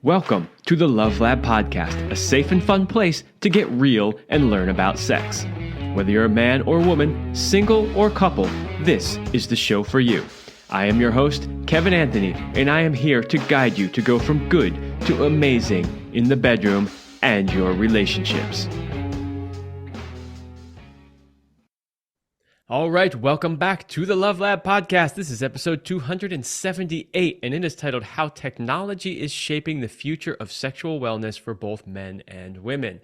Welcome to the Love Lab Podcast, a safe and fun place to get real and learn about sex. Whether you're a man or woman, single or couple, this is the show for you. I am your host, Kevin Anthony, and I am here to guide you to go from good to amazing in the bedroom and your relationships. All right, welcome back to the Love Lab Podcast. This is episode 278, and it is titled How Technology is Shaping the Future of Sexual Wellness for Both Men and Women.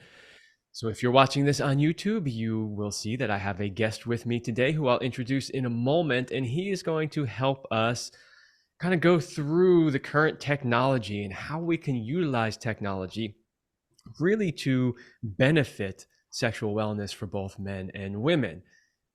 So if you're watching this on YouTube, you will see that I have a guest with me today who I'll introduce in a moment, and he is going to help us kind of go through the current technology and how we can utilize technology really to benefit sexual wellness for both men and women.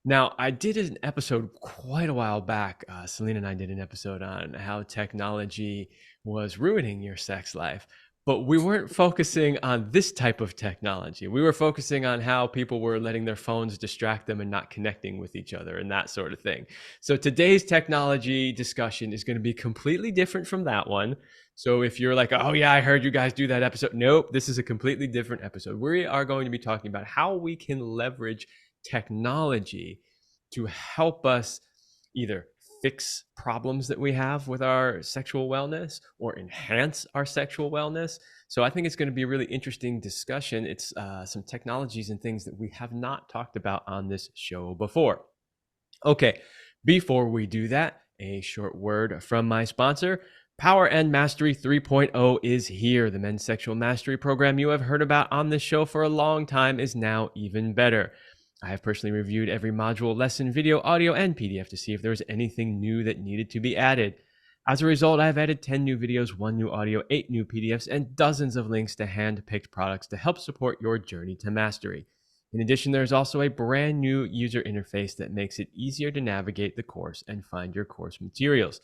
Now, I did an episode quite a while back. Selena and I did an episode on how technology was ruining your sex life, but we weren't focusing on this type of technology. We were focusing on how people were letting their phones distract them and not connecting with each other and that sort of thing. So today's technology discussion is going to be completely different from that one. So if you're like, oh yeah, I heard you guys do that episode. Nope, this is a completely different episode. We are going to be talking about how we can leverage technology to help us either fix problems that we have with our sexual wellness or enhance our sexual wellness. So I think it's going to be a really interesting discussion. It's some technologies and things that we have not talked about on this show before. Okay, before we do that, a short word from my sponsor. Power and Mastery 3.0 is here. The men's sexual mastery program you have heard about on this show for a long time is now even better. I have personally reviewed every module, lesson, video, audio, and PDF to see if there was anything new that needed to be added. As a result, I have added 10 new videos, 1 new audio, 8 new PDFs, and dozens of links to hand-picked products to help support your journey to mastery. In addition, there's also a brand new user interface that makes it easier to navigate the course and find your course materials.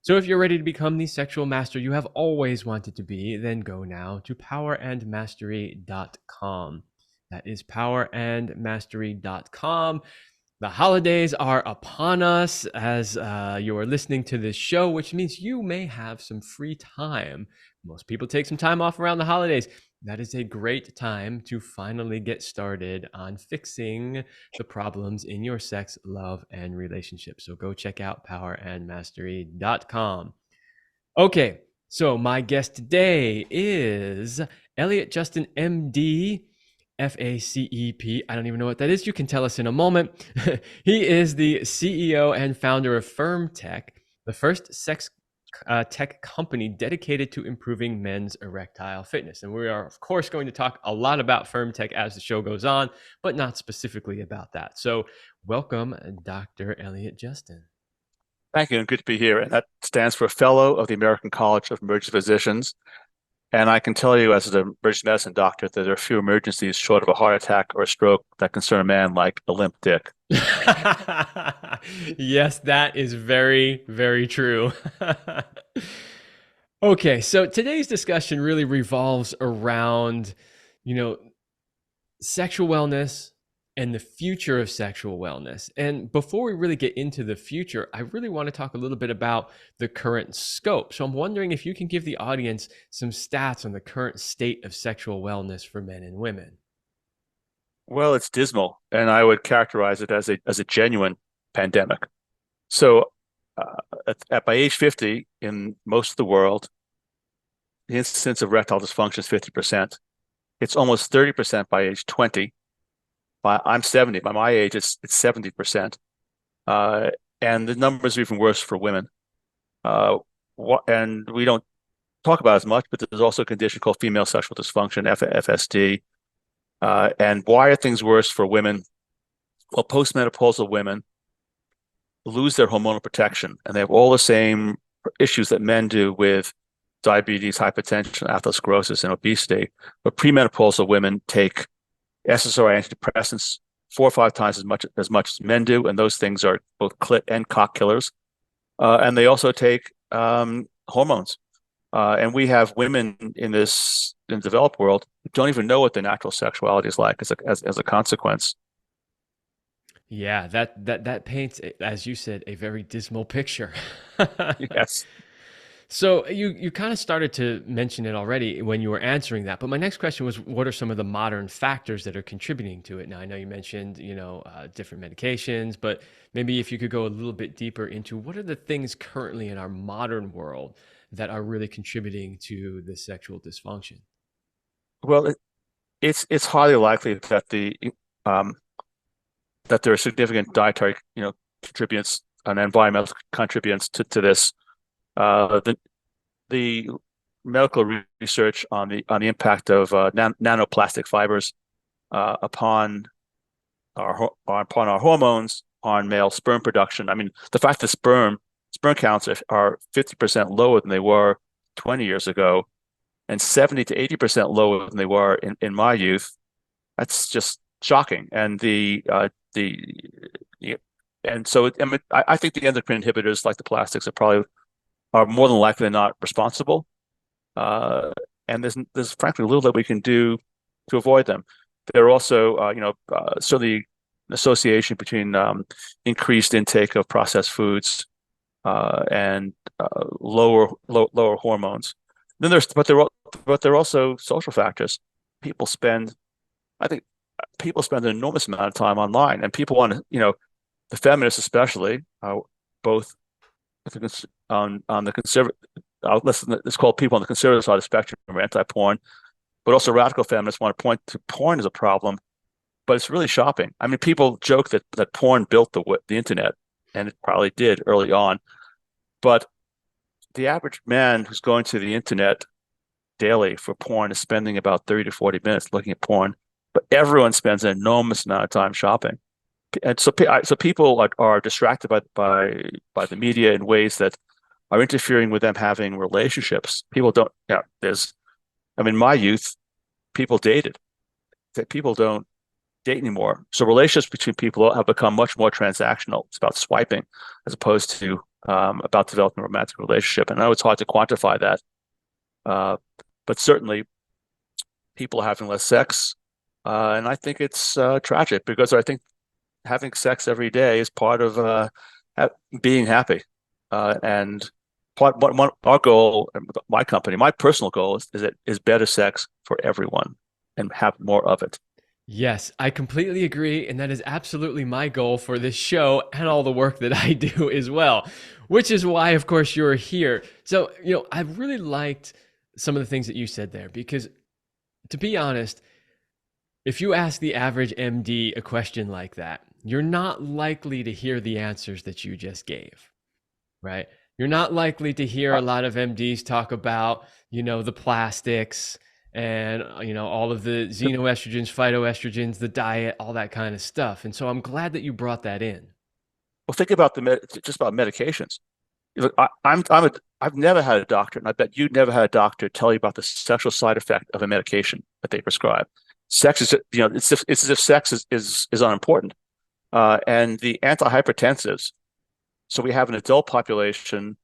So if you're ready to become the sexual master you have always wanted to be, then go now to powerandmastery.com. That is powerandmastery.com. The holidays are upon us as you are listening to this show, which means you may have some free time. Most people take some time off around the holidays. That is a great time to finally get started on fixing the problems in your sex, love, and relationships. So go check out powerandmastery.com. Okay, so my guest today is Elliot Justin, MD. FACEP. I don't even know what that is. You can tell us in a moment. He is the CEO and founder of FirmTech, the first sex tech company dedicated to improving men's erectile fitness. And we are, of course, going to talk a lot about FirmTech as the show goes on, but not specifically about that. So welcome, Dr. Elliot Justin. Thank you, and good to be here. And that stands for Fellow of the American College of Emergency Physicians. And I can tell you as an emergency medicine doctor that there are few emergencies short of a heart attack or a stroke that concern a man like a limp dick. Yes, that is very, very true. Okay, so today's discussion really revolves around, sexual wellness and the future of sexual wellness. And before we really get into the future, I really want to talk a little bit about the current scope. So I'm wondering if you can give the audience some stats on the current state of sexual wellness for men and women. Well, it's dismal, and I would characterize it as a genuine pandemic. So by age 50, in most of the world, the incidence of erectile dysfunction is 50%. It's almost 30% by age 20. I'm 70. By my age, it's 70%. And the numbers are even worse for women. And we don't talk about it as much, but there's also a condition called female sexual dysfunction, FSD. And why are things worse for women? Well, postmenopausal women lose their hormonal protection, and they have all the same issues that men do with diabetes, hypertension, atherosclerosis, and obesity. But premenopausal women take SSRI antidepressants 4 or 5 times as much as men do, and those things are both clit and cock killers. And they also take hormones. And we have women in the developed world who don't even know what their natural sexuality is like as a consequence. Yeah, that paints, as you said, a very dismal picture. Yes. So you kind of started to mention it already when you were answering that, but my next question was, what are some of the modern factors that are contributing to it? Now I know you mentioned different medications, but maybe if you could go a little bit deeper into what are the things currently in our modern world that are really contributing to the sexual dysfunction? Well, it's highly likely that um, there are significant dietary, contributors and environmental contributors to this. The medical research on the impact of nanoplastic fibers upon upon our hormones, on male sperm production. I mean, the fact that sperm counts are 50% lower than they were 20 years ago, and 70 to 80% lower than they were in my youth. That's just shocking. The and so I think the endocrine inhibitors like the plastics are more than likely not responsible. Uh, and there's frankly little that we can do to avoid them. There are also certainly an association between increased intake of processed foods and lower hormones. Then there are also social factors. People spend I think people spend an enormous amount of time online, and people want to, the feminists especially, both on the conservative, let's call people on the conservative side of the spectrum are anti-porn, but also radical feminists want to point to porn as a problem, but it's really shopping. I mean, people joke that porn built the internet, and it probably did early on, but the average man who's going to the internet daily for porn is spending about 30 to 40 minutes looking at porn, but everyone spends an enormous amount of time shopping. And so people are distracted by the media in ways that are interfering with them having relationships. People don't, I mean, my youth, people dated. People don't date anymore. So relationships between people have become much more transactional. It's about swiping as opposed to about developing a romantic relationship. And I know it's hard to quantify that, but certainly people are having less sex. And I think it's tragic because I think having sex every day is part of being happy. And our goal, my company, my personal goal is better sex for everyone and have more of it. Yes, I completely agree. And that is absolutely my goal for this show and all the work that I do as well, which is why, of course, you're here. So, I've really liked some of the things that you said there because, to be honest, if you ask the average MD a question like that, you're not likely to hear the answers that you just gave, right? You're not likely to hear a lot of MDs talk about, the plastics and, all of the xenoestrogens, phytoestrogens, the diet, all that kind of stuff. And so I'm glad that you brought that in. Well, think about just about medications. Look, I've never had a doctor, and I bet you've never had a doctor tell you about the sexual side effect of a medication that they prescribe. Sex is, it's as if sex is unimportant. And the antihypertensives. So we have an adult population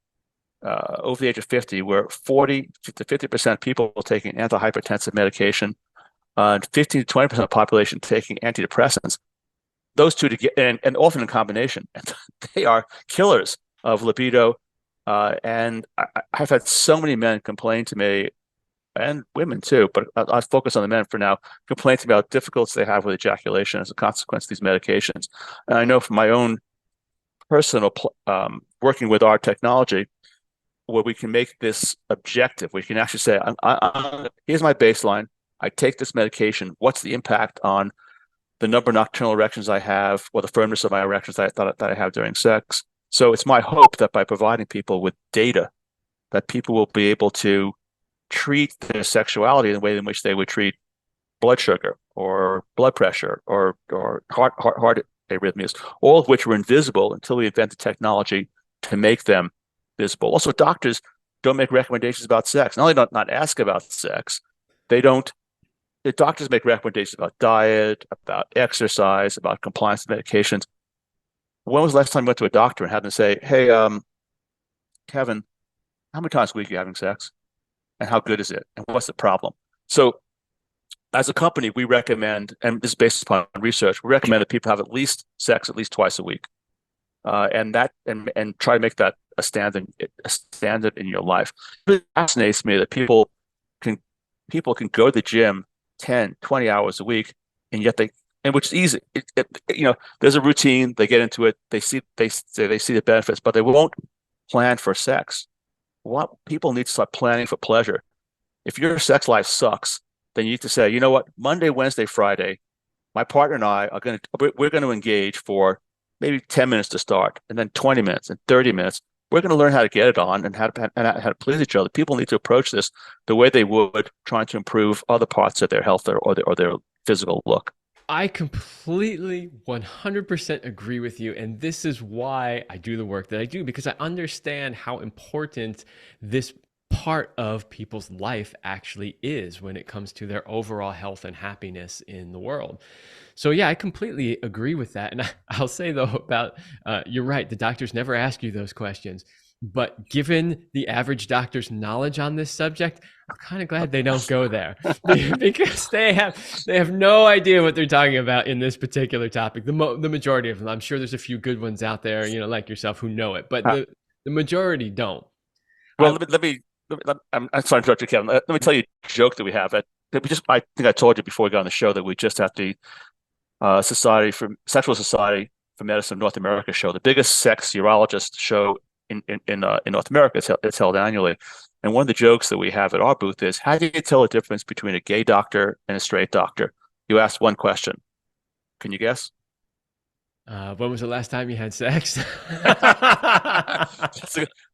over the age of 50 where 40 to 50% of people are taking antihypertensive medication, and 15 to 20% of the population taking antidepressants. Those two together, and often in combination, and they are killers of libido. And I've had so many men complain to me, and women too, but I'll focus on the men for now, complaints about difficulties they have with ejaculation as a consequence of these medications. And I know from my own personal working with our technology, where we can make this objective, we can actually say, here's my baseline. I take this medication. What's the impact on the number of nocturnal erections I have, or the firmness of my erections that I have during sex? So it's my hope that by providing people with data, that people will be able to treat their sexuality in the way in which they would treat blood sugar or blood pressure or heart arrhythmias, all of which were invisible until we invented technology to make them visible. Also, doctors don't make recommendations about sex. Not only not ask about sex, they don't. The doctors make recommendations about diet, about exercise, about compliance with medications. When was the last time you went to a doctor and had them say, "Hey, Kevin, how many times a week are you having sex? And how good is it? And what's the problem?" So as a company, we recommend, and this is based upon research, we recommend that people have at least sex at least twice a week, and try to make that standard in your life. It fascinates me that can people can go to the gym 10, 20 hours a week, and yet which is easy. There's a routine. They get into it. They see the benefits, but they won't plan for sex. What people need to start planning for pleasure. If your sex life sucks, then you need to say, you know what, Monday, Wednesday, Friday, my partner and I we're going to engage for maybe 10 minutes to start, and then 20 minutes and 30 minutes. We're going to learn how to get it on and how to please each other. People need to approach this the way they would trying to improve other parts of their health or their physical look. I completely 100% agree with you. And this is why I do the work that I do, because I understand how important this part of people's life actually is when it comes to their overall health and happiness in the world. So yeah, I completely agree with that. And I'll say though about, you're right, the doctors never ask you those questions. But given the average doctor's knowledge on this subject, I'm kind of glad they don't go there because they have no idea what they're talking about in this particular topic. The majority of them, I'm sure there's a few good ones out there, like yourself, who know it, but the majority don't. Well, I'm sorry to interrupt you, Kevin. Let me tell you a joke that we have. I think I told you before we got on the show that we just had the Sexual Society for Medicine of North America show, the biggest sex urologist show in North America. It's held annually. And one of the jokes that we have at our booth is, how do you tell the difference between a gay doctor and a straight doctor? You ask one question. Can you guess? When was the last time you had sex?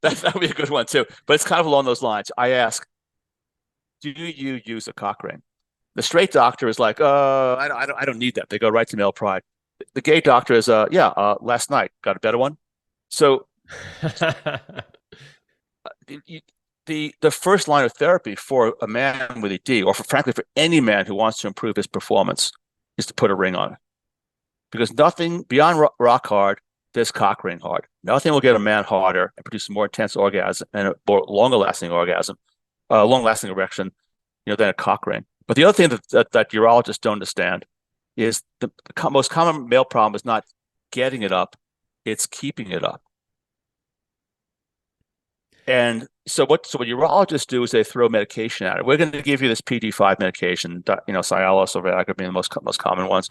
That would be a good one too. But it's kind of along those lines. I ask, do you use a cock ring? The straight doctor is like, I don't need that. They go right to male pride. The gay doctor is, last night. Got a better one? So the first line of therapy for a man with ED, or frankly for any man who wants to improve his performance, is to put a ring on it. Because nothing beyond rock hard, there's cock ring hard. Nothing will get a man harder and produce a more intense orgasm and a more longer lasting erection, than a cock ring. But the other thing that urologists don't understand is the most common male problem is not getting it up, it's keeping it up. And so what urologists do is they throw medication at it. We're going to give you this PD5 medication, Cialis or Viagra being the most common ones.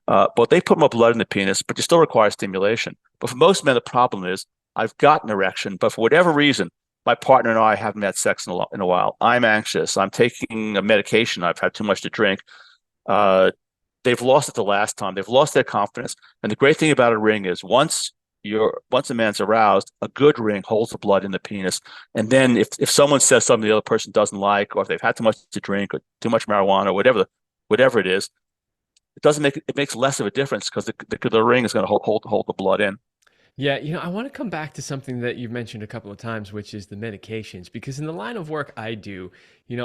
But they put more blood in the penis, but you still require stimulation. But for most men, the problem is, I've got an erection, but for whatever reason, my partner and I haven't had sex in a while. I'm anxious. I'm taking a medication. I've had too much to drink. They've lost it the last time. They've lost their confidence. And the great thing about a ring is once a man's aroused, a good ring holds the blood in the penis. And then if someone says something the other person doesn't like, or if they've had too much to drink or too much marijuana or whatever it is, it makes less of a difference because the ring is going to hold the blood in. Yeah, I want to come back to something that you've mentioned a couple of times, which is the medications, because in the line of work I do,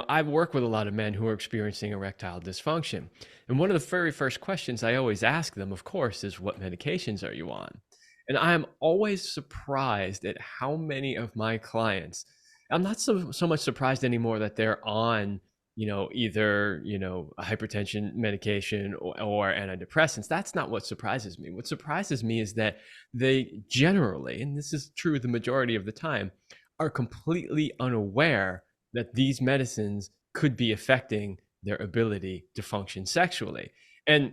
I work with a lot of men who are experiencing erectile dysfunction. And one of the very first questions I always ask them, of course, is what medications are you on? And I'm always surprised at how many of my clients, I'm not so much surprised anymore that they're on either, a hypertension medication or antidepressants. That's not what surprises me. What surprises me is that they generally, and this is true the majority of the time, are completely unaware that these medicines could be affecting their ability to function sexually. And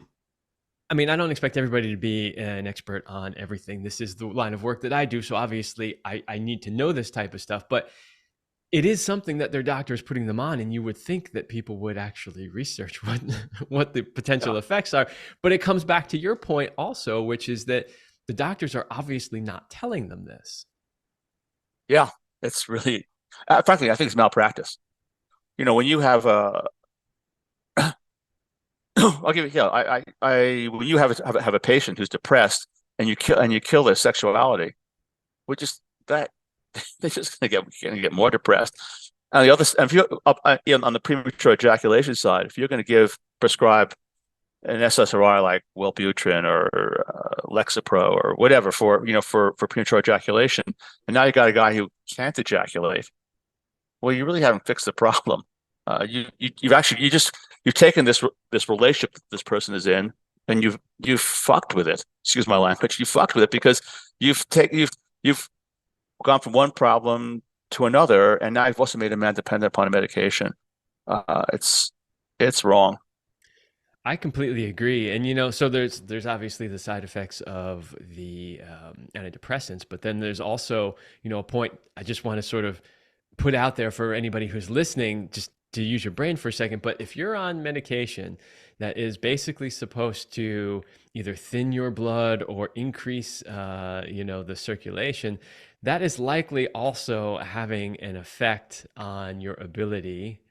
I mean, I don't expect everybody to be an expert on everything. This is the line of work that I do. So obviously I need to know this type of stuff, but it is something that their doctor is putting them on, and you would think that people would actually research what the potential effects are. But it comes back to your point also, which is that the doctors are obviously not telling them this. Yeah, it's really, frankly, I think it's malpractice. When you have I'll give you, when you have a patient who's depressed and you kill their sexuality, which is that. They're just going to get more depressed. And the other, and if you're on the premature ejaculation side, if you're going to prescribe an SSRI like Wellbutrin or Lexapro or whatever for premature ejaculation, and now you got a guy who can't ejaculate, well, you really haven't fixed the problem. You've taken this relationship that this person is in, and you've fucked with it. Excuse my language. You fucked with it because you've gone from one problem to another, and now you've also made a man dependent upon a medication. It's wrong. I completely agree. And so there's obviously the side effects of the antidepressants, but then there's also, a point I just want to sort of put out there for anybody who's listening, just to use your brain for a second. But if you're on medication that is basically supposed to either thin your blood or increase, the circulation, that is likely also having an effect on your ability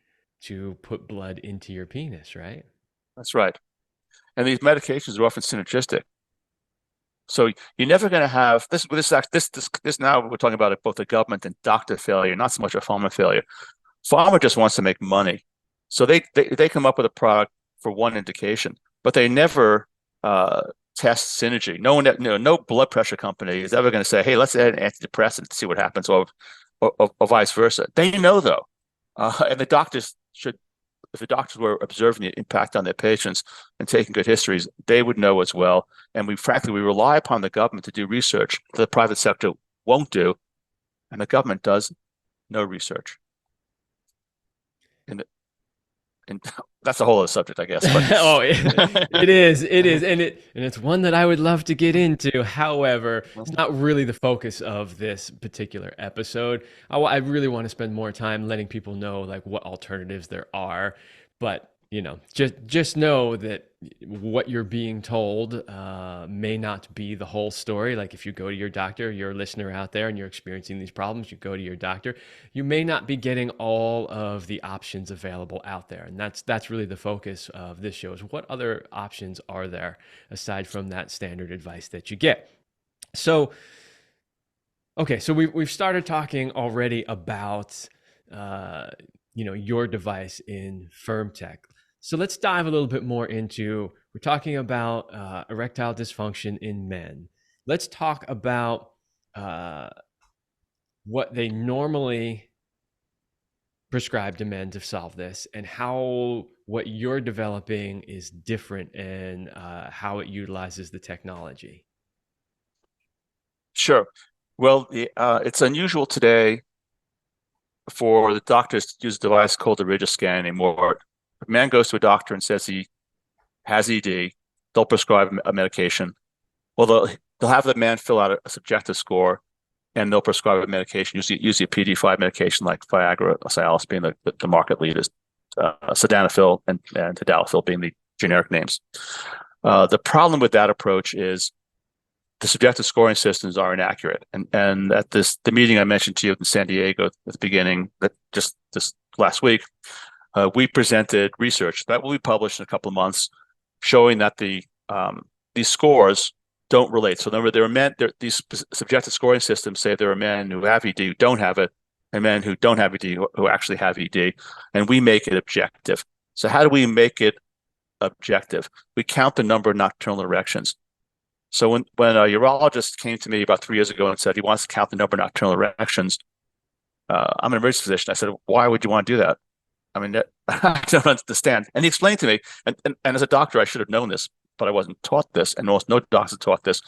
to put blood into your penis, right? That's right. And these medications are often synergistic. So you're never going to have this. This now we're talking about both the government and doctor failure, not so much a pharma failure. Pharma just wants to make money, so they come up with a product for one indication, but they never test synergy. No blood pressure company is ever going to say, "Hey, let's add an antidepressant and see what happens," or vice versa. They know though, and the doctors should. If the doctors were observing the impact on their patients and taking good histories, they would know as well. And we rely upon the government to do research that the private sector won't do, and the government does no research. And that's a whole other subject, I guess. But Oh, it is, and it's one that I would love to get into. However, it's not really the focus of this particular episode. I really want to spend more time letting people know like what alternatives there are. But just know that what you're being told may not be the whole story. Like if you go to your doctor, you're a listener out there and you're experiencing these problems, you go to your doctor, you may not be getting all of the options available out there. And that's really the focus of this show, is what other options are there aside from that standard advice that you get. So, okay, so we've started talking already about your device in FirmTech. So let's dive a little bit more into, we're talking about erectile dysfunction in men. Let's talk about what they normally prescribe to men to solve this, and how what you're developing is different, and how it utilizes the technology. sure. Well, it's unusual today for the doctors to use a device called the Rigiscan anymore. If a man goes to a doctor and says he has ED, they'll prescribe a medication. Well, they'll have the man fill out a subjective score, and they'll prescribe a medication, usually a PD-5 medication like Viagra, Cialis being the market leaders, sildenafil and tadalafil being the generic names. The problem with that approach is the subjective scoring systems are inaccurate. And at the meeting I mentioned to you in San Diego at the beginning, that just this last week, we presented research that will be published in a couple of months, showing that these scores don't relate. So there are men. These subjective scoring systems say there are men who have ED who don't have it, and men who don't have ED who actually have ED, and we make it objective. So how do we make it objective? We count the number of nocturnal erections. So when a urologist came to me about 3 years ago and said he wants to count the number of nocturnal erections, I'm an emergency physician. I said, why would you want to do that? I mean, I don't understand. And he explained to me, and as a doctor, I should have known this, but I wasn't taught this, and almost no doctors taught this,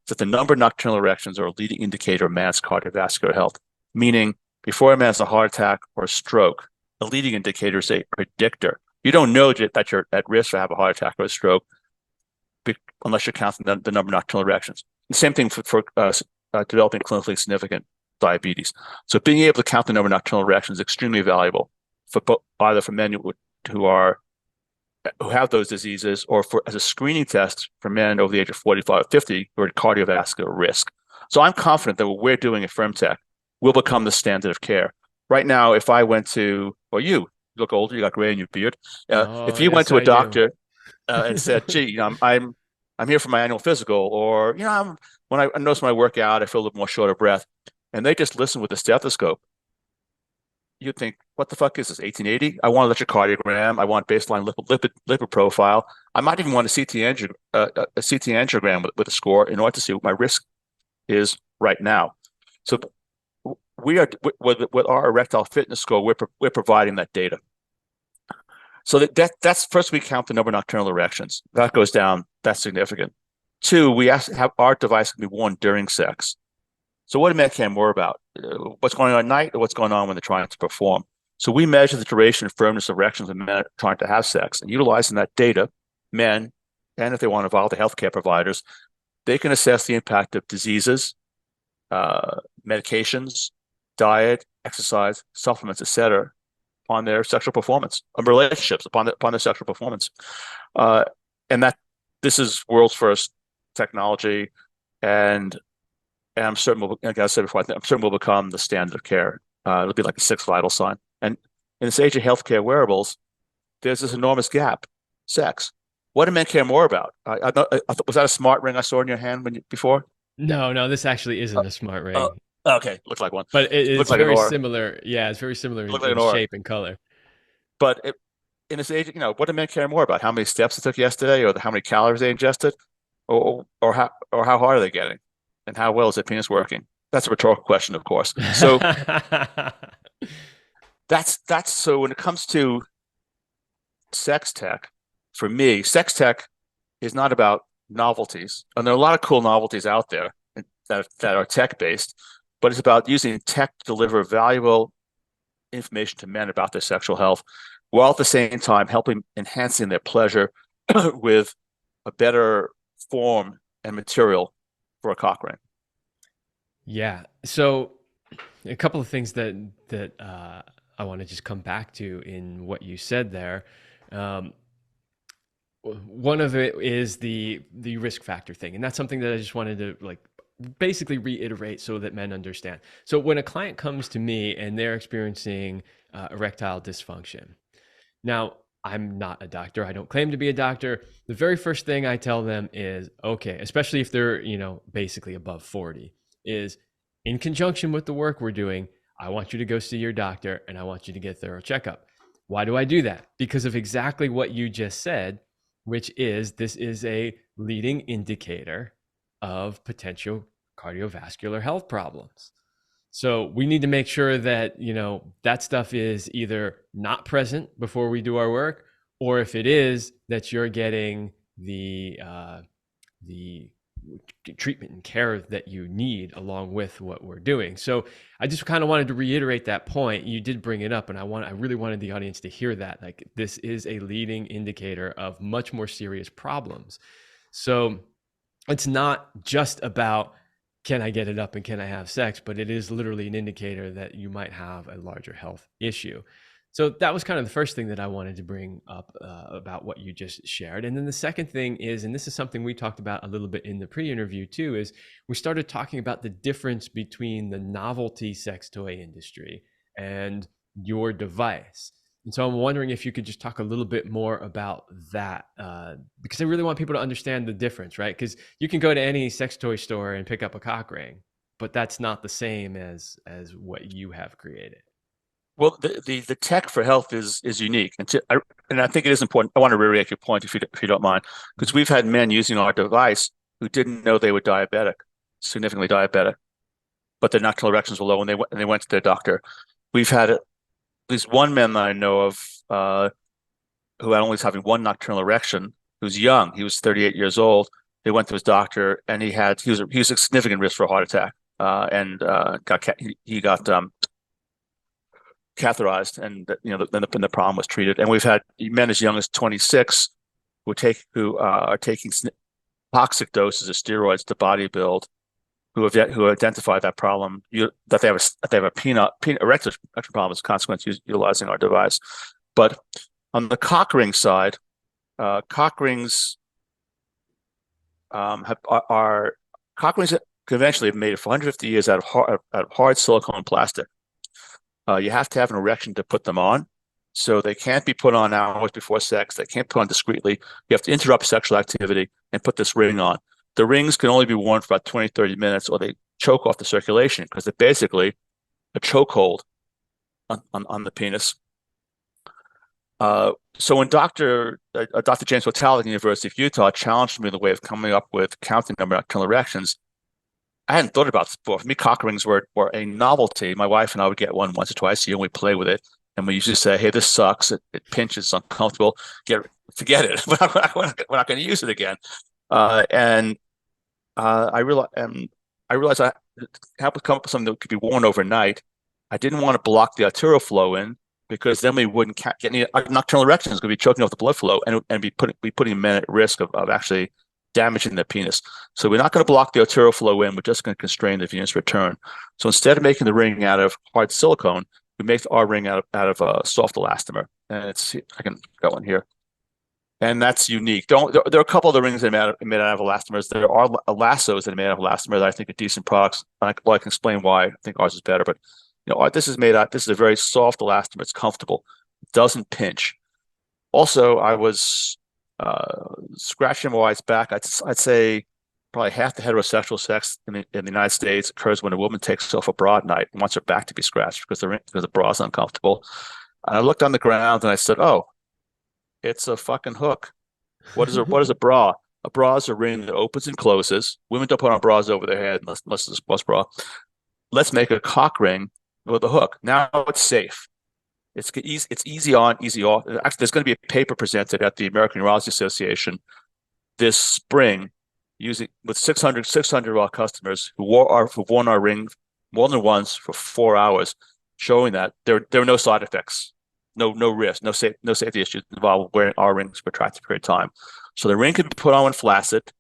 that the number of nocturnal erections are a leading indicator of man's cardiovascular health, meaning before a man has a heart attack or a stroke, a leading indicator is a predictor. You don't know that you're at risk to have a heart attack or a stroke unless you're counting the number of nocturnal erections. The same thing for developing clinically significant diabetes. So being able to count the number of nocturnal erections is extremely valuable for either for men who have those diseases, or as a screening test for men over the age of 45 or 50 who are at cardiovascular risk. So I'm confident that what we're doing at FirmTech will become the standard of care. Right now, if I went to, well, you look older, you got gray in your beard. If you went to a doctor and said, "Gee, I'm here for my annual physical," or when I notice when I work out, I feel a little more short of breath, and they just listen with the stethoscope, you'd think, what the fuck is this, 1880? I want electrocardiogram. I want baseline lipid profile. I might even want a CT angiogram with a score in order to see what my risk is right now. So we are with our erectile fitness score, we're providing that data. So that's first, we count the number of nocturnal erections. That goes down. That's significant. Two, we have our device can be worn during sex. So what do men care more about? What's going on at night or what's going on when they're trying to perform? So we measure the duration and firmness of erections when men are trying to have sex. And utilizing that data, men, and if they want to involve the healthcare providers, they can assess the impact of diseases, medications, diet, exercise, supplements, etc., upon their sexual performance, relationships, upon their sexual performance. Uh, and that this is world's first technology, and and I'm certain we'll, like I said before, I'm certain we'll become the standard of care. It'll be like a sixth vital sign. And in this age of healthcare wearables, there's this enormous gap: sex. What do men care more about? Was that a smart ring I saw in your hand before? No, no, this actually Uh, isn't a smart uh, ring, okay, looks like one. but Looks it's like an very aura. similar. Yeah, it's very similar Looks like in an aura. shape and color. But in this age, what do men care more about? How many steps they took yesterday, or how many calories they ingested, or how hard are they getting, and how well is their penis working? That's a rhetorical question, of course. So that's so when it comes to sex tech, for me, sex tech is not about novelties, and there are a lot of cool novelties out there that are tech based, but it's about using tech to deliver valuable information to men about their sexual health, while at the same time helping enhancing their pleasure with a better form and material for a cock ring. Yeah. So a couple of things that I want to just come back to in what you said there. Um, one of it is the risk factor thing, and that's something that I just wanted to like basically reiterate so that men understand. So when a client comes to me and they're experiencing erectile dysfunction, now I'm not a doctor. I don't claim to be a doctor. The very first thing I tell them is, okay, especially if they're, basically above 40, is in conjunction with the work we're doing, I want you to go see your doctor and I want you to get a thorough checkup. Why do I do that? Because of exactly what you just said, which is this is a leading indicator of potential cardiovascular health problems. So we need to make sure that, that stuff is either not present before we do our work, or if it is, that you're getting the treatment and care that you need along with what we're doing. So I just kind of wanted to reiterate that point. You did bring it up, and I really wanted the audience to hear that. Like, this is a leading indicator of much more serious problems. So it's not just about, can I get it up and can I have sex, but it is literally an indicator that you might have a larger health issue. So that was kind of the first thing that I wanted to bring up about what you just shared. And then the second thing is, and this is something we talked about a little bit in the pre-interview too, is we started talking about the difference between the novelty sex toy industry and your device. And so I'm wondering if you could just talk a little bit more about that, because I really want people to understand the difference, right? Because you can go to any sex toy store and pick up a cock ring, but that's not the same as what you have created. Well, the tech for health is unique, and I think it is important. I want to reiterate your point, if you don't mind, because we've had men using our device who didn't know they were diabetic, significantly diabetic, but their nocturnal erections were low, and they went to their doctor. We've had at least one man that I know of who only was having one nocturnal erection, who's young. He was 38 years old. They went to his doctor, and he was a significant risk for a heart attack, and he got catheterized, and then the problem was treated. And we've had men as young as 26 who are taking toxic doses of steroids to bodybuild, who identify that problem, that they have a peanut erectile problem as a consequence utilizing our device. But on the cock ring side, cock rings are cock rings conventionally have made it for 150 years out of hard silicone plastic. You have to have an erection to put them on. So they can't be put on hours before sex. They can't put on discreetly. You have to interrupt sexual activity and put this ring on. The rings can only be worn for about 20, 30 minutes, or they choke off the circulation because they're basically a chokehold on the penis. So when Dr. James Vitale at the University of Utah challenged me in the way of coming up with counting number of nocturnal erections, I hadn't thought about this before. For me, cock rings were a novelty. My wife and I would get one once or twice a year, and we play with it. And we usually say, "Hey, this sucks. It pinches. It's uncomfortable. Forget it. We're not going to use it again." And I realized, I realized I had to come up with something that could be worn overnight. I didn't want to block the arterial flow in because then we wouldn't get any nocturnal erections. Going to be choking off the blood flow and be putting men at risk of actually damaging their penis. So we're not going to block the arterial flow in. We're just going to constrain the venous return. So instead of making the ring out of hard silicone, we make our ring out of soft elastomer. And I can got one here. And that's unique. There are a couple of the rings that are made out of elastomers. There are lassos that are made out of elastomer that I think are decent products. I can explain why I think ours is better. But this is made out. This is a very soft elastomer. It's comfortable. It doesn't pinch. Also, I was scratching my wife's back. I'd say probably half the heterosexual sex in the United States occurs when a woman takes off a bra at night and wants her back to be scratched because the bra is uncomfortable. And I looked on the ground and I said, "Oh, it's a fucking hook. What is a bra? A bra is a ring that opens and closes. Women don't put on bras over their head unless it's a plus bra. Let's make a cock ring with a hook. Now it's safe. It's easy on, easy off. Actually, there's going to be a paper presented at the American Urology Association this spring using with 600 of our customers who've worn our ring more than once for 4 hours, showing that there were no side effects. No risk, no safety issues involved with wearing our rings for a protracted period of time. So the ring can be put on when flaccid,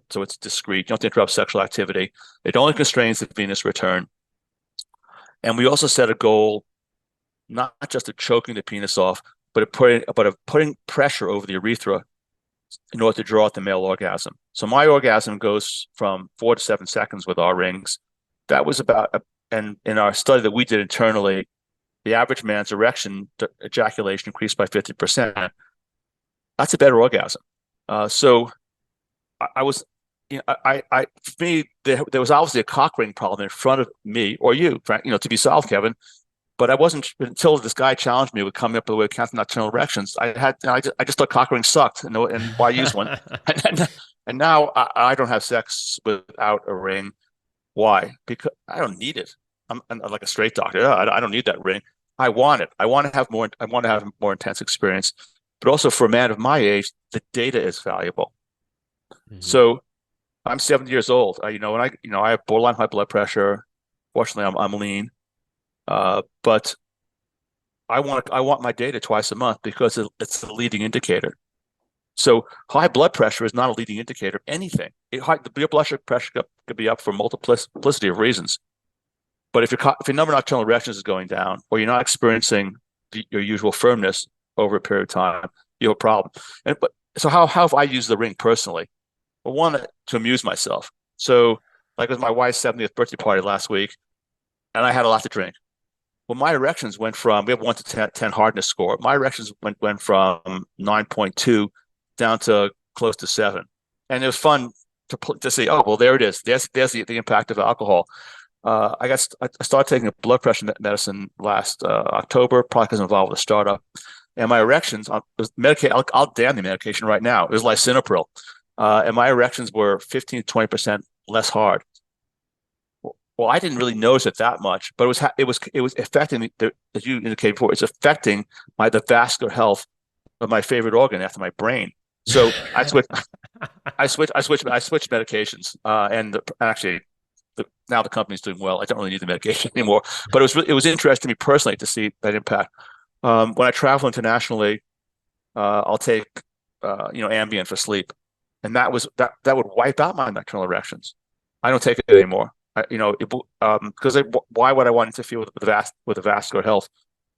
so it's discreet. You don't have to interrupt sexual activity. It only constrains the venous return. And we also set a goal, not just of choking the penis off, but of putting pressure over the urethra in order to draw out the male orgasm. So my orgasm goes from 4 to 7 seconds with our rings. That was and in our study that we did internally, the average man's ejaculation increased by 50%. That's a better orgasm. So I was, for me, there was obviously a cock ring problem in front of me or you, to be solved, Kevin. But I wasn't until this guy challenged me with coming up with a way of counting nocturnal erections. I just thought cock rings sucked, and why use one? And now I don't have sex without a ring. Why? Because I don't need it. I'm like a straight doctor. I don't need that ring. I want it. I want to have more. I want to have more intense experience. But also for a man of my age, the data is valuable. Mm-hmm. So I'm 70 years old. And I have borderline high blood pressure. Fortunately, I'm lean. But I want my data twice a month because it's a leading indicator. So high blood pressure is not a leading indicator of anything. Your blood pressure could be up for multiplicity of reasons. But if your number of nocturnal erections is going down, or you're not experiencing your usual firmness over a period of time, you have a problem. So how have I used the ring personally? Well, one, to amuse myself. So like it was my wife's 70th birthday party last week, and I had a lot to drink. Well, my erections went from, we have 1 to 10 hardness score. My erections went from 9.2 down to close to 7. And it was fun to see, oh, well, there it is. There's the impact of alcohol. I started taking a blood pressure medicine last October, probably because I'm involved with a startup. And my erections, I'll damn the medication right now. It was lisinopril. And my erections were 15 to 20% less hard. Well, I didn't really notice it that much, but it was affecting as you indicated before. It's affecting the vascular health of my favorite organ after my brain. So I switched medications, and actually, now the company's doing well. I don't really need the medication anymore. But it was interesting to me personally to see that impact. When I travel internationally, I'll take Ambien for sleep, and that would wipe out my nocturnal erections. I don't take it anymore. Because why would I want to interfere with the vascular health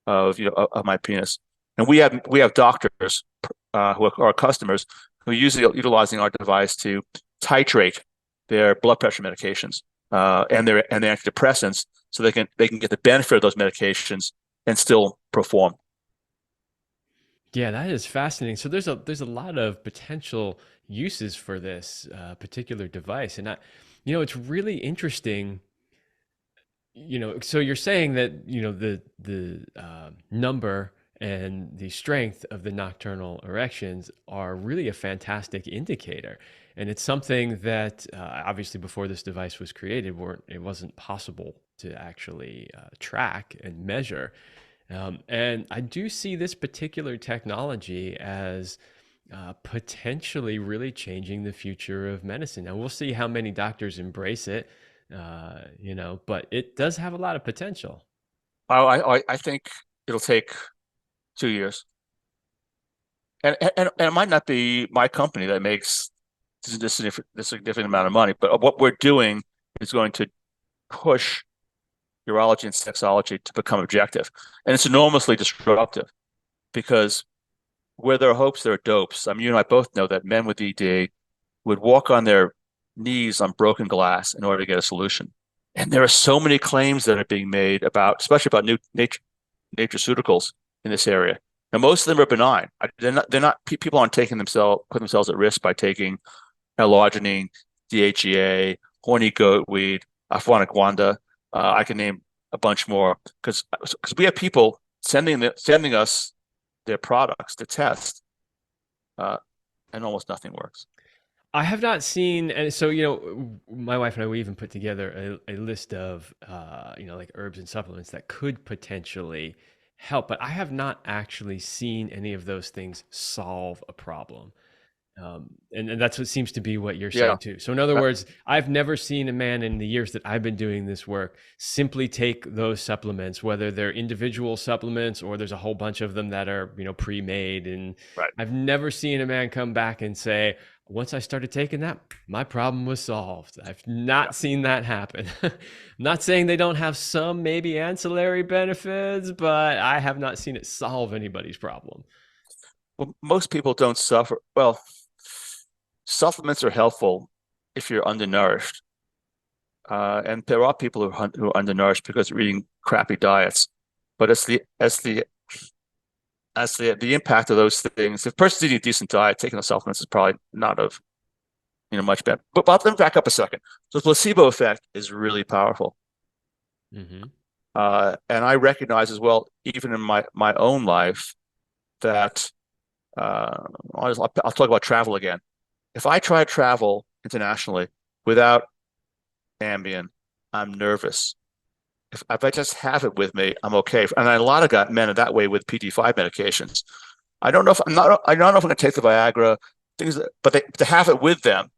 of my penis? And we have doctors who are our customers who are utilizing our device to titrate their blood pressure medications and their antidepressants, so they can get the benefit of those medications and still perform. Yeah, that is fascinating. So there's a lot of potential uses for this particular device, and it's really interesting. So you're saying that the number and the strength of the nocturnal erections are really a fantastic indicator, and it's something that obviously before this device was created, it wasn't possible to actually track and measure. And I do see this particular technology as potentially really changing the future of medicine. Now, we'll see how many doctors embrace it. but it does have a lot of potential. I think it'll take 2 years, and it might not be my company that makes this significant amount of money, but what we're doing is going to push urology and sexology to become objective, and it's enormously disruptive because where there are hopes, there are dopes. I mean, you and I both know that men with ED would walk on their knees on broken glass in order to get a solution. And there are so many claims that are being made about, especially about new nutraceuticals in this area. Now, most of them are benign. People aren't putting themselves at risk by taking L-arginine, DHEA, horny goatweed, ashwagandha. I can name a bunch more because we have people sending us their products to test, and almost nothing works. I have not seen, and so my wife and I, we even put together a list of like herbs and supplements that could potentially help, but I have not actually seen any of those things solve a problem. And that's what seems to be what you're Yeah. saying too. So in other words, I've never seen a man in the years that I've been doing this work simply take those supplements, whether they're individual supplements or there's a whole bunch of them that are, pre-made. And Right. I've never seen a man come back and say, once I started taking that, my problem was solved. I've not seen that happen. Not saying they don't have some maybe ancillary benefits, but I have not seen it solve anybody's problem. Well, most people don't suffer. Well, supplements are helpful if you're undernourished. And there are people who are undernourished because they're eating crappy diets. But as the impact of those things, if a person's eating a decent diet, taking the supplements is probably not of much better. But let me back up a second. So the placebo effect is really powerful. Mm-hmm. And I recognize as well, even in my own life, that I'll talk about travel again. If I try to travel internationally without Ambien, I'm nervous. If I just have it with me, I'm okay. And a lot of men are that way with PD5 medications. I don't know if I'm going to take the Viagra but to have it with them,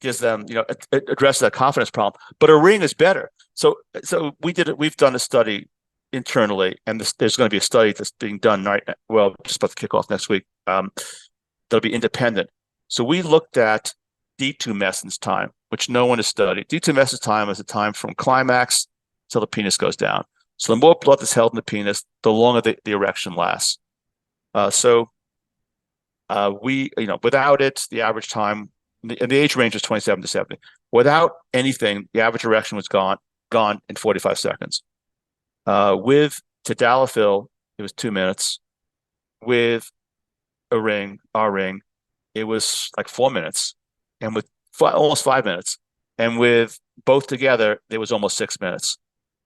gives them, address that confidence problem. But a ring is better. So we've done a study internally, and there's going to be a study that's being done just about to kick off next week. That'll be independent. So we looked at detumescence time, which no one has studied. Detumescence time is the time from climax till the penis goes down. So the more blood that's held in the penis, the longer the erection lasts. Without it, the average time, the age range was 27 to 70. Without anything, the average erection was gone in 45 seconds. With tadalafil, it was 2 minutes. With our ring, it was like 4 minutes, and with almost 5 minutes, and with both together, it was almost 6 minutes.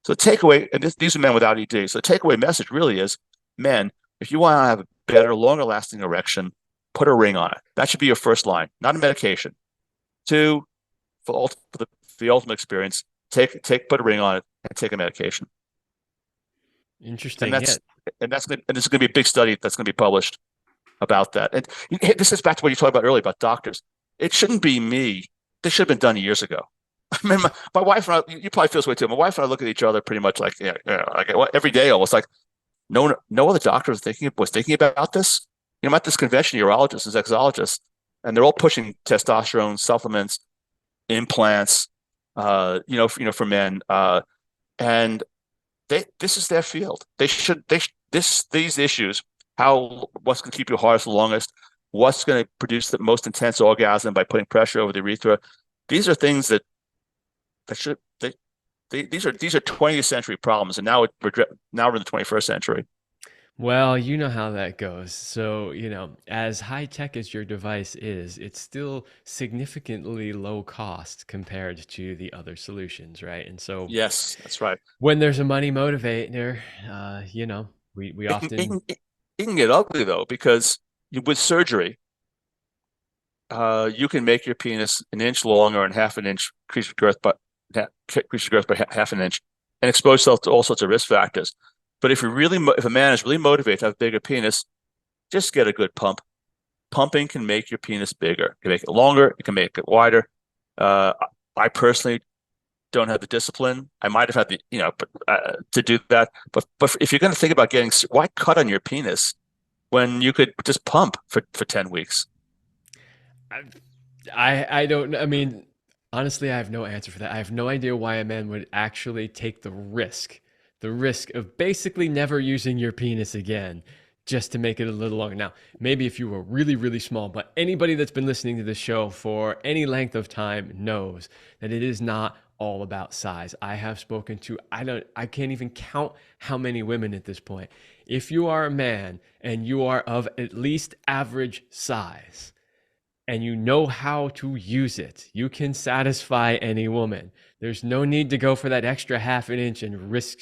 So the takeaway, and these are men without ED. So the takeaway message really is, men, if you want to have a better, longer lasting erection, put a ring on it. That should be your first line, not a medication. 2, for the ultimate experience, put a ring on it and take a medication. Interesting. And this is going to be a big study that's going to be published about that. And this is back to what you talked about earlier about doctors. It shouldn't be me. This should have been done years ago. I mean, my wife and I, you probably feel this way too. My wife and I look at each other pretty much like, every day almost, like no other doctor was thinking about this. I'm at this convention, urologists and sexologists, and they're all pushing testosterone supplements, implants, for men, and this is their field. These issues, what's going to keep you hardest the longest, what's going to produce the most intense orgasm by putting pressure over the urethra. These are things these are 20th century problems, and now we're in the 21st century. Well, you know how that goes. So, as high tech as your device is, it's still significantly low cost compared to the other solutions, right? And so, yes, that's right. When there's a money motivator, we often it can get ugly though, because with surgery, you can make your penis an inch longer and half an inch increase growth by half an inch, and expose yourself to all sorts of risk factors. But if a man is really motivated to have a bigger penis, just get a good pump. Pumping can make your penis bigger. It can make it longer. It can make it wider. I personally don't have the discipline. I might have had the, but to do that. But if you're going to think about getting, why cut on your penis when you could just pump for 10 weeks? I don't. I mean, honestly, I have no answer for that. I have no idea why a man would actually take the risk of basically never using your penis again, just to make it a little longer. Now, maybe if you were really, really small, but anybody that's been listening to this show for any length of time knows that it is not all about size. I have spoken to, I can't even count how many women at this point. If you are a man and you are of at least average size, and you know how to use it, you can satisfy any woman. There's no need to go for that extra half an inch and risk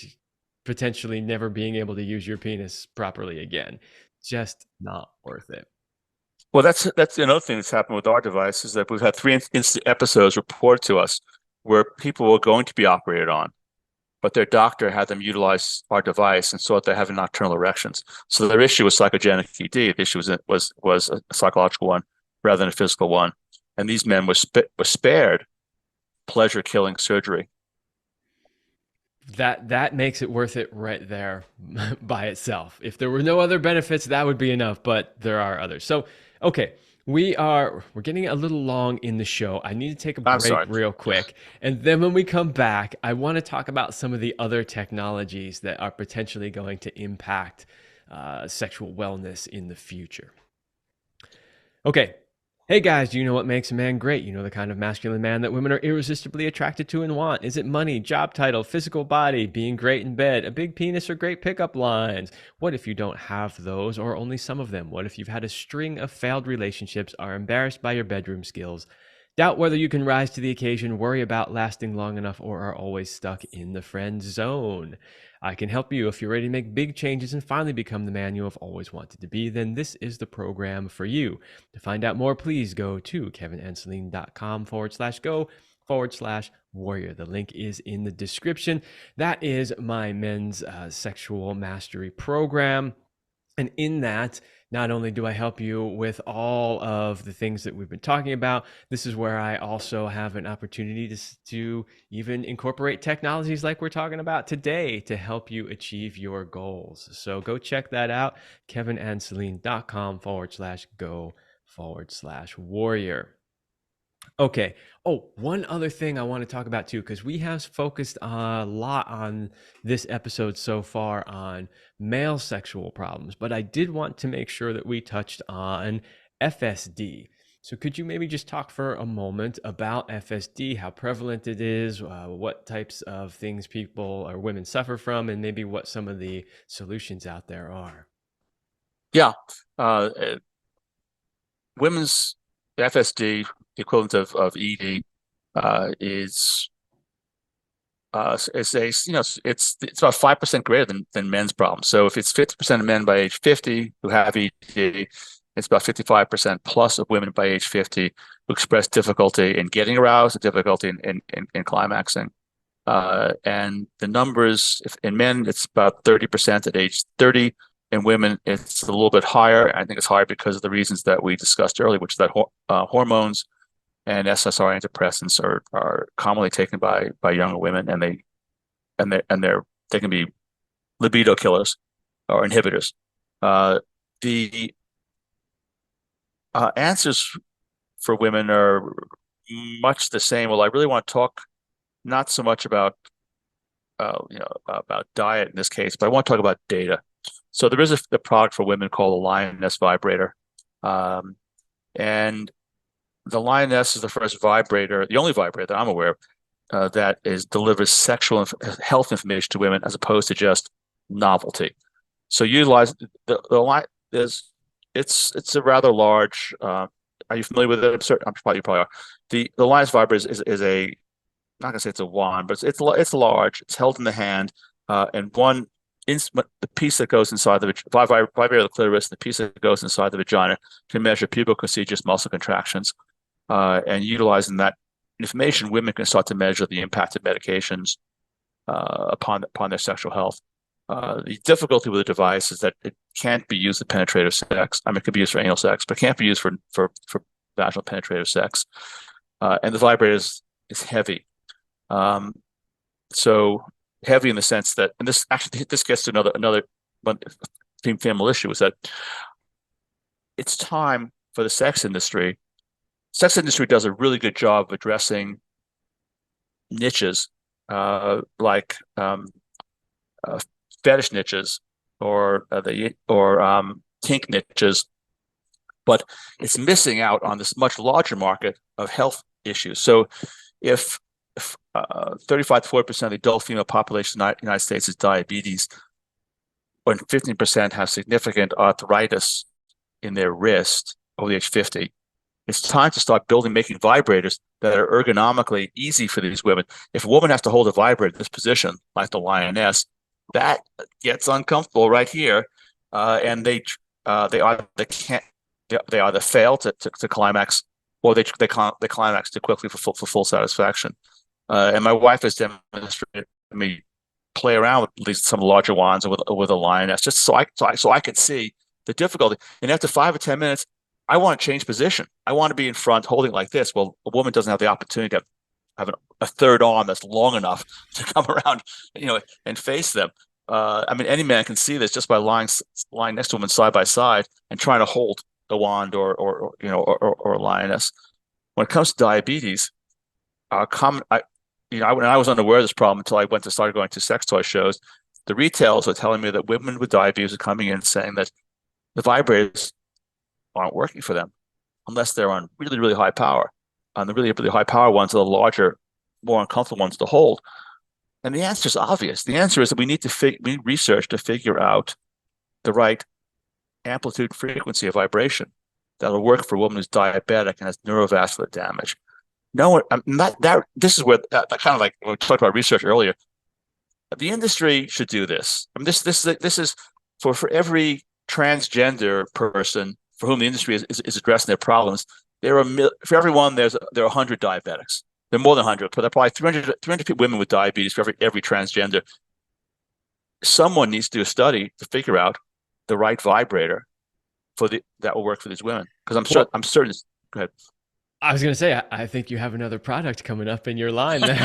potentially never being able to use your penis properly again. Just not worth it. Well, that's another thing that's happened with our device is that we've had three episodes reported to us where people were going to be operated on, but their doctor had them utilize our device and saw that they're having nocturnal erections. So their issue was psychogenic ED. The issue was a psychological one rather than a physical one. And these men were spared pleasure-killing surgery. That makes it worth it right there by itself. If there were no other benefits, that would be enough, but there are others. So, okay, we're getting a little long in the show. I need to take a I'm break sorry. real quick. And then when we come back, I want to talk about some of the other technologies that are potentially going to impact sexual wellness in the future. Okay. Hey guys, do you know what makes a man great? You know the kind of masculine man that women are irresistibly attracted to and want. Is it money, job title, physical body, being great in bed, a big penis, or great pickup lines? What if you don't have those or only some of them? What if you've had a string of failed relationships, are embarrassed by your bedroom skills, doubt whether you can rise to the occasion, worry about lasting long enough, or are always stuck in the friend zone? I can help you if you're ready to make big changes and finally become the man you have always wanted to be. Then this is the program for you. To find out more, please go to kevinandceline.com/go/warrior. The link is in the description. That is my men's sexual mastery program. And in that, not only do I help you with all of the things that we've been talking about, this is where I also have an opportunity to even incorporate technologies like we're talking about today to help you achieve your goals. So go check that out, kevinandceline.com/go/warrior. Okay. Oh, one other thing I want to talk about too, because we have focused a lot on this episode so far on male sexual problems, but I did want to make sure that we touched on FSD. So could you maybe just talk for a moment about FSD, how prevalent it is, what types of things people or women suffer from, and maybe what some of the solutions out there are? Yeah. Uh, Women's FSD, the equivalent of ED, is a it's about 5% greater than men's problems. So if it's 50% of men by age 50 who have ED, it's about 55% plus of women by age 50 who express difficulty in getting aroused, difficulty in climaxing. And the numbers, if in men, it's about 30% at age 30. In women, it's a little bit higher. I think it's higher because of the reasons that we discussed earlier, which is that hormones and SSRI antidepressants are commonly taken by younger women, and they can be libido killers or inhibitors. The answers for women are much the same. Well, I really want to talk not so much about about diet in this case, but I want to talk about data. So there is a product for women called the Lioness vibrator, and the Lioness is the first vibrator, the only vibrator that I'm aware of that delivers sexual health information to women as opposed to just novelty. So utilize the line. It's a rather large. Are you familiar with it? I'm sure you probably are. The Lioness vibrator is a, not gonna say it's a wand, but it's large. It's held in the hand, and the piece that goes inside the vibrator of the clitoris, the piece that goes inside the vagina can measure pubicocaudal muscle contractions, and utilizing that information, women can start to measure the impact of medications upon their sexual health. The difficulty with the device is that it can't be used for penetrative sex. I mean, it could be used for anal sex, but it can't be used for vaginal penetrative sex. And the vibrator is is heavy. Um, so heavy in the sense that, and this gets to another one female issue, is that it's time for the sex industry. Sex industry does a really good job of addressing niches, like uh, fetish niches or kink niches, but it's missing out on this much larger market of health issues. So if 35 to 40% of the adult female population in the United States is diabetes, when 15% have significant arthritis in their wrist over the age 50, it's time to start making vibrators that are ergonomically easy for these women. If a woman has to hold a vibrator in this position, like the lioness, that gets uncomfortable right here, and they either fail to climax, or they climax too quickly for full satisfaction. And my wife has demonstrated me play around with at least some larger wands or with a lioness, just so I could see the difficulty. And after 5 or 10 minutes, I want to change position. I want to be in front, holding like this. Well, a woman doesn't have the opportunity to have a third arm that's long enough to come around, and face them. I mean, any man can see this just by lying next to a woman side by side and trying to hold the wand or a lioness. When it comes to diabetes, when I was unaware of this problem until I started going to sex toy shows. The retailers were telling me that women with diabetes are coming in saying that the vibrators aren't working for them unless they're on really, really high power. And the really, really high power ones are the larger, more uncomfortable ones to hold. And the answer is obvious. The answer is that we need research to figure out the right amplitude and frequency of vibration that'll work for a woman who's diabetic and has neurovascular damage. No one, this is where kind of like we talked about research earlier. The industry should do this. I mean, this is for every transgender person for whom the industry is addressing their problems. For everyone, there are 100 diabetics. There are more than 100, but there are probably 300 women with diabetes for every transgender. Someone needs to do a study to figure out the right vibrator that will work for these women. Because I'm certain. Go ahead. I was going to say, I think you have another product coming up in your line. That's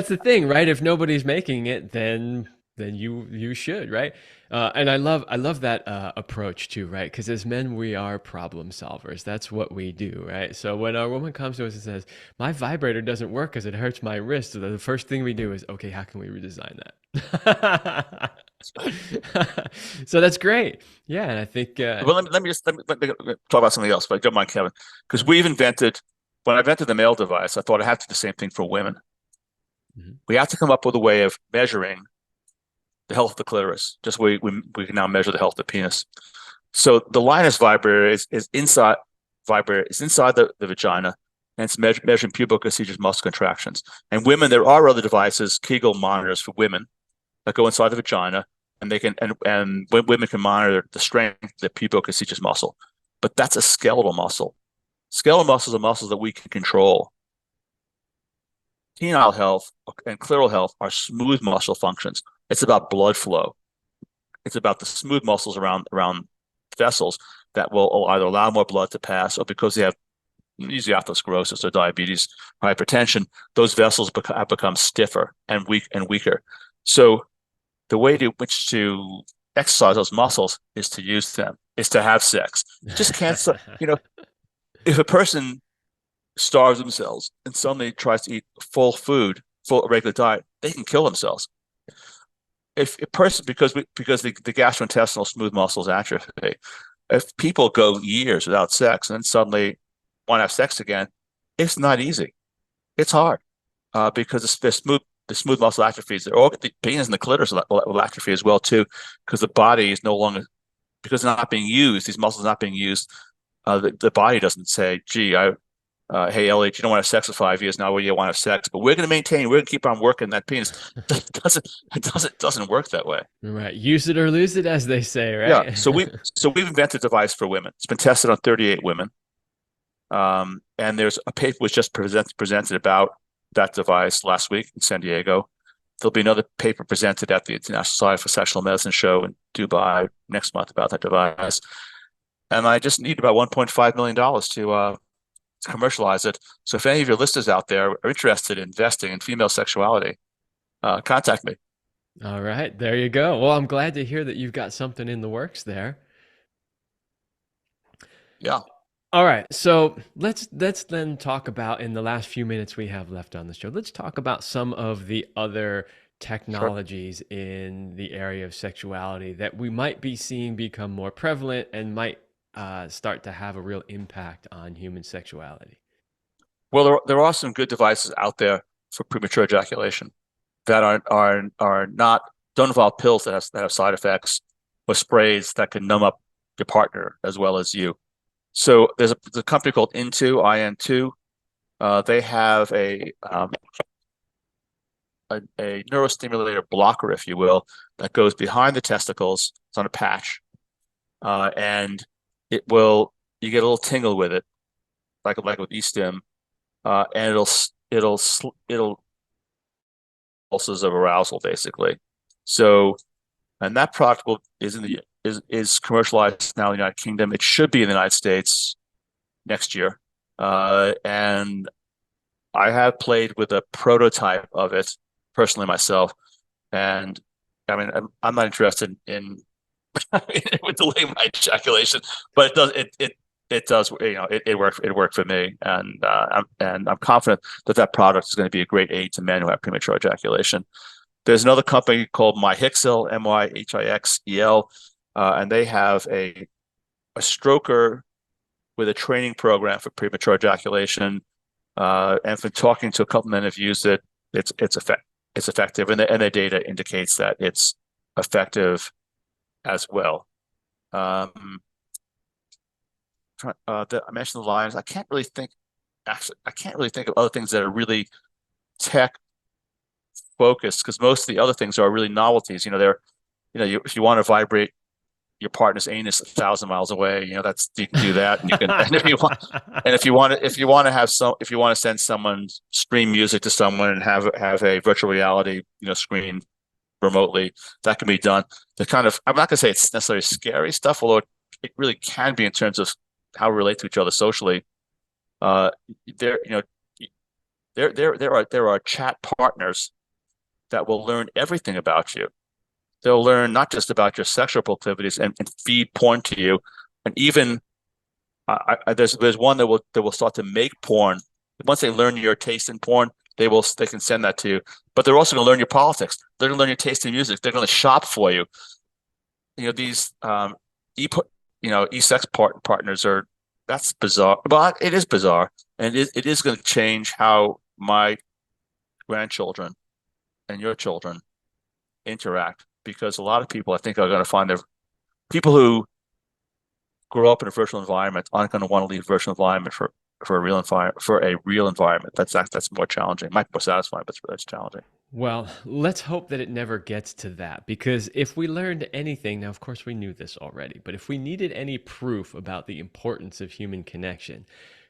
the thing, right? If nobody's making it, then you should, right? And I love that approach too, right? Because as men, we are problem solvers. That's what we do, right? So when a woman comes to us and says, "My vibrator doesn't work because it hurts my wrist," the first thing we do is, "Okay, how can we redesign that?" So that's great. Yeah, and I think. Well, let me talk about something else, but I don't mind, Kevin, because when I invented the male device, I thought I have to do the same thing for women. Mm-hmm. We have to come up with a way of measuring the health of the clitoris, just we can now measure the health of the penis. So the Linus vibrator is inside the vagina, and it's measuring pubic-accessory muscle contractions. And women, there are other devices, Kegel monitors for women, that go inside the vagina, and they can and women can monitor the strength of the pubic-accessory muscle. But that's a skeletal muscle. Skeletal muscles are muscles that we can control. Penile health and clitoral health are smooth muscle functions. It's about blood flow. It's about the smooth muscles around vessels that will either allow more blood to pass, or because they have usually atherosclerosis or diabetes or hypertension, those vessels have become stiffer and weaker. So the way to exercise those muscles is to use them, is to have sex. You just can't, if a person starves themselves and suddenly tries to eat full regular diet, they can kill themselves. If a person, because the gastrointestinal smooth muscles atrophy, if people go years without sex and then suddenly want to have sex again, it's not easy. It's hard because the smooth muscle atrophies. The penis and the clitoris will atrophy as well too, because the body is no longer, because they're not being used. These muscles are not being used. The body doesn't say, "Gee, hey Elliot, you don't want to have sex for 5 years now. Where you want to have sex?" But we're going to keep on working that penis. It doesn't work that way. Right, use it or lose it, as they say, right? Yeah. So we've invented a device for women. It's been tested on 38 women. And there's a paper was just presented about that device last week in San Diego. There'll be another paper presented at the International Society for Sexual Medicine show in Dubai next month about that device. And I just need about $1.5 million to commercialize it. So if any of your listeners out there are interested in investing in female sexuality, contact me. All right, there you go. Well, I'm glad to hear that you've got something in the works there. Yeah, All right, so let's then talk about in the last few minutes we have left on the show. Let's talk about some of the other sure. technologies in the area of sexuality that we might be seeing become more prevalent and might start to have a real impact on human sexuality. Well, there are some good devices out there for premature ejaculation that are not don't involve pills that have side effects or sprays that can numb up your partner as well as you. So there's a company called Into IN2. They have a neurostimulator blocker, if you will, that goes behind the testicles. It's on a patch, and it will you get a little tingle with it, like with e-stim, and it'll pulses of arousal basically. So, and that product is commercialized now in the United Kingdom. It should be in the United States next year, and I have played with a prototype of it personally myself, and I mean I'm not interested in with delaying my ejaculation, but it does it worked for me, and I'm confident that that product is going to be a great aid to men who have premature ejaculation. There's another company called MyHixel, MYHIXEL, and they have a stroker with a training program for premature ejaculation. And from talking to a couple men who've used it, it's effective, and their data indicates that it's effective as well. I mentioned the lines. I can't really think of other things that are really tech focused, because most of the other things are really novelties. If you want to vibrate your partner's anus 1,000 miles away, that's you can do that, and you can. And if you want to send someone stream music to someone and have a virtual reality, screen remotely, that can be done. I'm not gonna say it's necessarily scary stuff, although it really can be in terms of how we relate to each other socially. Uh, there, you know, there are chat partners that will learn everything about you. They'll learn not just about your sexual proclivities and feed porn to you, and even there's one that will start to make porn. Once they learn your taste in porn, they can send that to you. But they're also going to learn your politics. They're going to learn your taste in music. They're going to shop for you. These e-sex partners are that's bizarre, but it is bizarre, and it is going to change how my grandchildren and your children interact, because a lot of people I think are going to find their people who grow up in a virtual environment aren't going to want to leave a virtual environment for a real environment. That's more challenging. It might be more satisfying, but that's challenging. Well, let's hope that it never gets to that, because if we learned anything, now, of course, we knew this already, but if we needed any proof about the importance of human connection,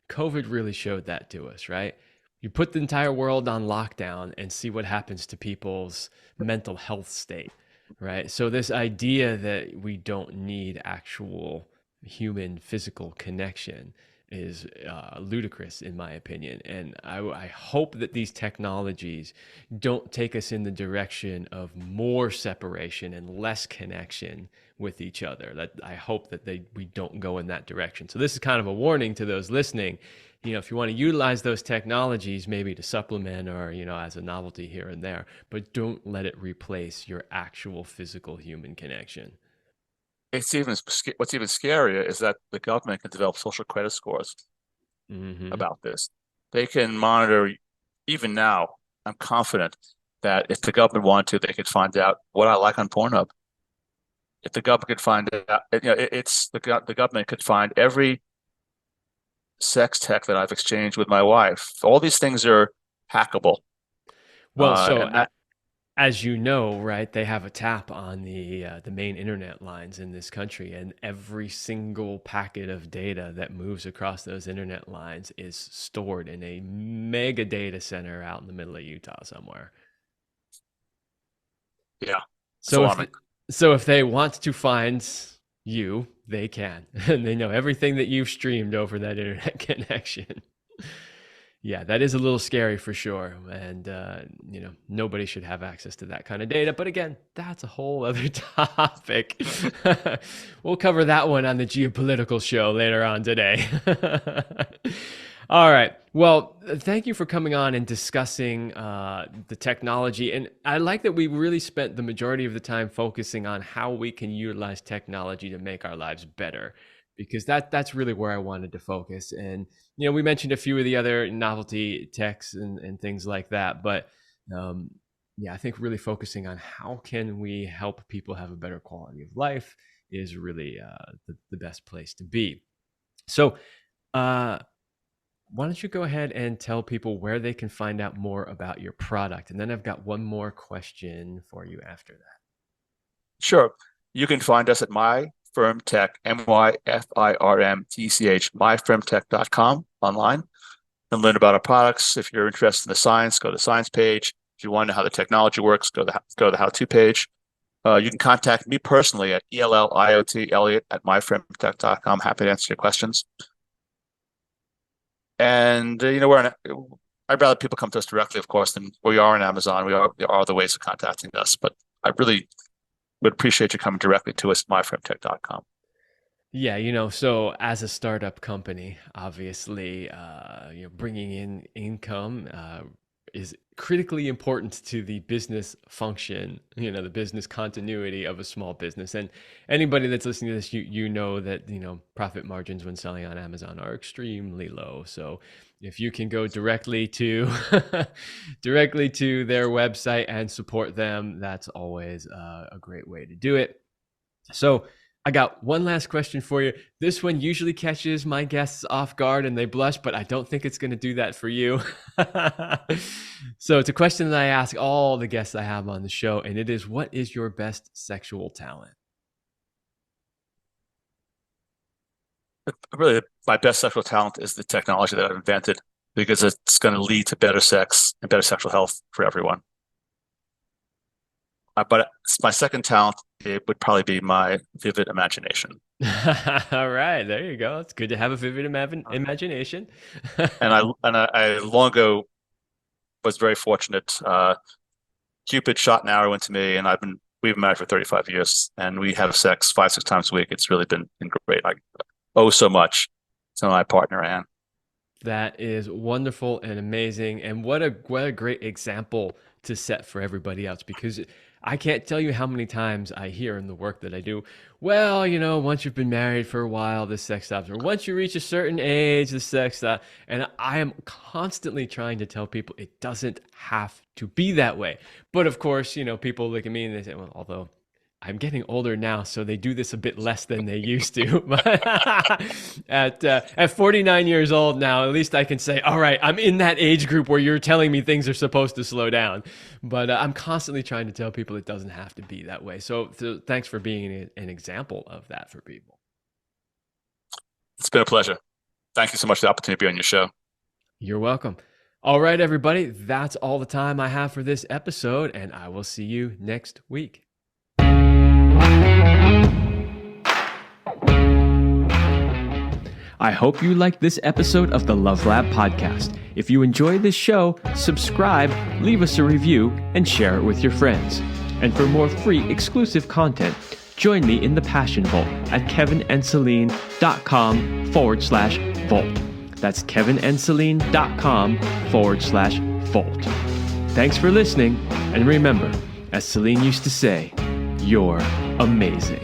COVID really showed that to us, right? You put the entire world on lockdown and see what happens to people's mental health state, right? So, this idea that we don't need actual human physical connection is ludicrous, in my opinion. And I hope that these technologies don't take us in the direction of more separation and less connection with each other. That I hope that we don't go in that direction. So this is kind of a warning to those listening. If you want to utilize those technologies, maybe to supplement or as a novelty here and there, but don't let it replace your actual physical human connection. What's even scarier is that the government can develop social credit scores Hmm. about this. They can monitor even now. I'm confident that if the government wanted to, they could find out what I like on Pornhub. If the government could find out, it's the government could find every sex tech that I've exchanged with my wife. All these things are hackable, Well, so and that as you know, right, they have a tap on the main internet lines in this country, and every single packet of data that moves across those internet lines is stored in a mega data center out in the middle of Utah somewhere. yeah, it's So if alarming. the, so if they want to find you, they can, and they know everything that you've streamed over that internet connection. Yeah, that is a little scary for sure. And, nobody should have access to that kind of data. But again, that's a whole other topic. We'll cover that one on the geopolitical show later on today. All right. Well, thank you for coming on and discussing the technology. And I like that we really spent the majority of the time focusing on how we can utilize technology to make our lives better, because that's really where I wanted to focus. And, we mentioned a few of the other novelty techs and things like that. But I think really focusing on how can we help people have a better quality of life is really the best place to be. So, why don't you go ahead and tell people where they can find out more about your product? And then I've got one more question for you after that. Sure. You can find us at MyFirmTech, MyFirmTech, myfirmtech.com online, and learn about our products. If you're interested in the science, go to the science page. If you want to know how the technology works, go to the how-to page. You can contact me personally at ELLIOT, Elliot at myfirmtech.com. Happy to answer your questions. And, I'd rather people come to us directly, of course, than we are on Amazon. There are other ways of contacting us, but I really would appreciate you coming directly to us at myfirmtech.com. Yeah, so as a startup company, obviously, bringing in income is critically important to the business function, the business continuity of a small business. And anybody that's listening to this, you know that, profit margins when selling on Amazon are extremely low. So if you can go directly to their website and support them, that's always a great way to do it. So I got one last question for you. This one usually catches my guests off guard and they blush, but I don't think it's going to do that for you. So it's a question that I ask all the guests I have on the show, and it is, what is your best sexual talent? Really, my best sexual talent is the technology that I've invented, because it's going to lead to better sex and better sexual health for everyone. But my second talent, it would probably be my vivid imagination. All right, there you go. It's good to have a vivid imagination. And I long ago was very fortunate. Cupid shot an arrow into me, and we've been married for 35 years, and we have sex 5-6 times a week. It's really been great. I owe so much to my partner, Anne. That is wonderful and amazing, and what a great example to set for everybody else, because I can't tell you how many times I hear in the work that I do, well, once you've been married for a while, the sex stops, or once you reach a certain age, the sex stops. And I am constantly trying to tell people it doesn't have to be that way. But of course, people look at me and they say, well, although I'm getting older now, so they do this a bit less than they used to. At 49 years old now, at least I can say, all right, I'm in that age group where you're telling me things are supposed to slow down. But I'm constantly trying to tell people it doesn't have to be that way. So thanks for being an example of that for people. It's been a pleasure. Thank you so much for the opportunity to be on your show. You're welcome. All right, everybody, that's all the time I have for this episode, and I will see you next week. I hope you liked this episode of the Love Lab podcast. If you enjoyed this show, subscribe, leave us a review, and share it with your friends. And for more free exclusive content, join me in the Passion Vault at kevinandceline.com/vault. That's kevinandceline.com/vault. Thanks for listening, and remember, as Celine used to say, you're amazing.